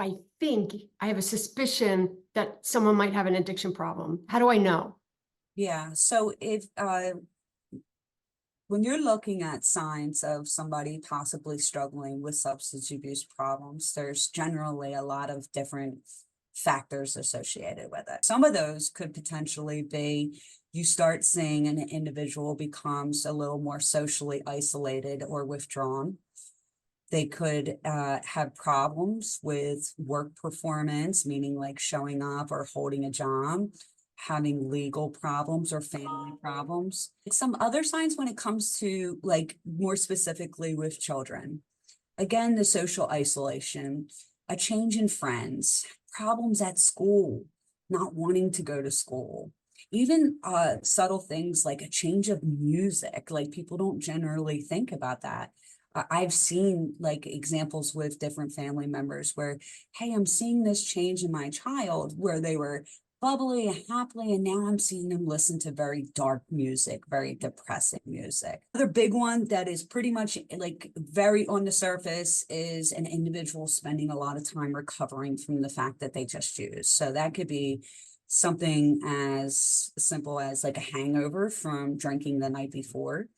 I think I have a suspicion that someone might have an addiction problem? How do I know? Yeah, so if when you're looking at signs of somebody possibly struggling with substance abuse problems, there's generally a lot of different factors associated with it. Some of those could potentially be you start seeing an individual becomes a little more socially isolated or withdrawn. They could have problems with work performance, meaning like showing up or holding a job, having legal problems or family problems. Some other signs when it comes to like more specifically with children. Again, the social isolation, a change in friends, problems at school, not wanting to go to school. Even subtle things like a change of music, like people don't generally think about that. I've seen like examples with different family members where, hey, I'm seeing this change in my child where they were bubbly and happily, and now I'm seeing them listen to very dark music, very depressing music. Another big one that is pretty much like very on the surface is an individual spending a lot of time recovering from the fact that they just used. So that could be something as simple as like a hangover from drinking the night before.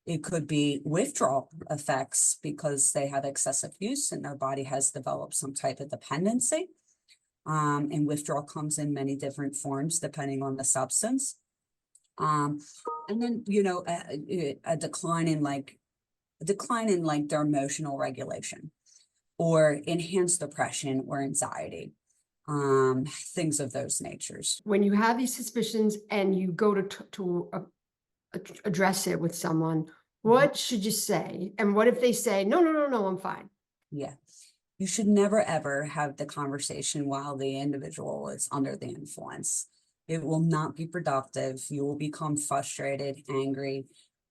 It could be withdrawal effects because they have excessive use and their body has developed some type of dependency. And withdrawal comes in many different forms depending on the substance. And then, you know, a decline in like their emotional regulation or enhanced depression or anxiety, things of those natures. When you have these suspicions and you go to address it with someone, what should you say? And what if they say, no, no, no, no, I'm fine? Yeah. You should never, ever have the conversation while the individual is under the influence. It will not be productive. You will become frustrated, angry,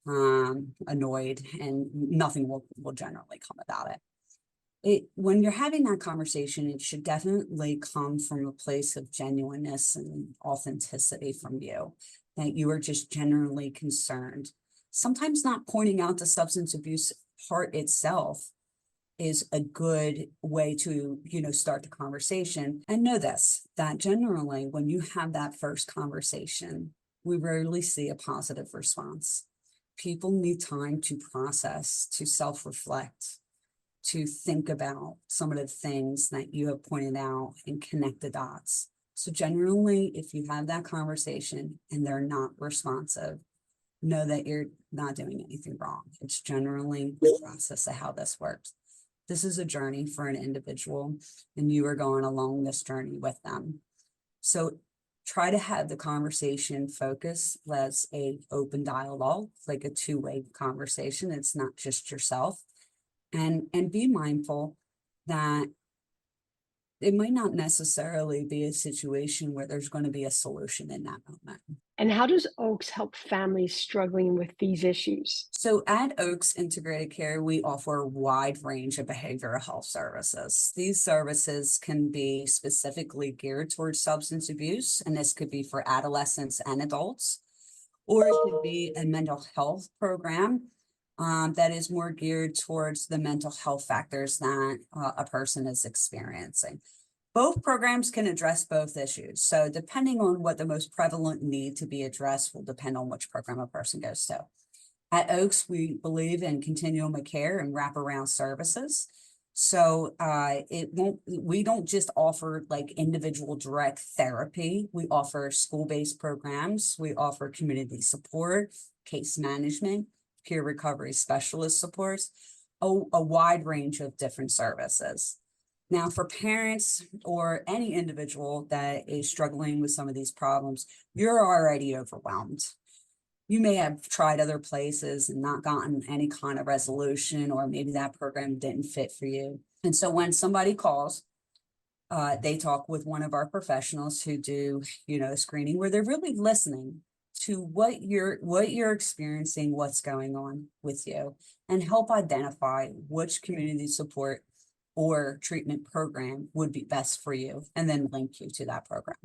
annoyed, and nothing will generally come about it. When you're having that conversation, it should definitely come from a place of genuineness and authenticity from you, that you are just generally concerned. Sometimes not pointing out the substance abuse part itself is a good way to, you know, start the conversation. And know this, that generally when you have that first conversation, we rarely see a positive response. People need time to process, to self-reflect, to think about some of the things that you have pointed out and connect the dots. So generally, if you have that conversation and they're not responsive, know that you're not doing anything wrong. It's generally the process of how this works. This is a journey for an individual, and you are going along this journey with them. So try to have the conversation focus as an open dialogue, like a two-way conversation. It's not just yourself. And be mindful that it might not necessarily be a situation where there's going to be a solution in that moment. And how does Oaks help families struggling with these issues? So at Oaks Integrated Care, we offer a wide range of behavioral health services. These services can be specifically geared towards substance abuse, and this could be for adolescents and adults, or it could be a mental health program that is more geared towards the mental health factors that a person is experiencing. Both programs can address both issues. So depending on what the most prevalent need to be addressed will depend on which program a person goes to. At Oaks, we believe in continuum of care and wraparound services. So we don't just offer like individual direct therapy. We offer school-based programs. We offer community support, case management, peer recovery specialist supports, a wide range of different services. Now, for parents or any individual that is struggling with some of these problems, you're already overwhelmed. You may have tried other places and not gotten any kind of resolution, or maybe that program didn't fit for you. And so when somebody calls, they talk with one of our professionals who do, you know, a screening where they're really listening to what you're experiencing, what's going on with you, and help identify which community support or treatment program would be best for you, and then link you to that program.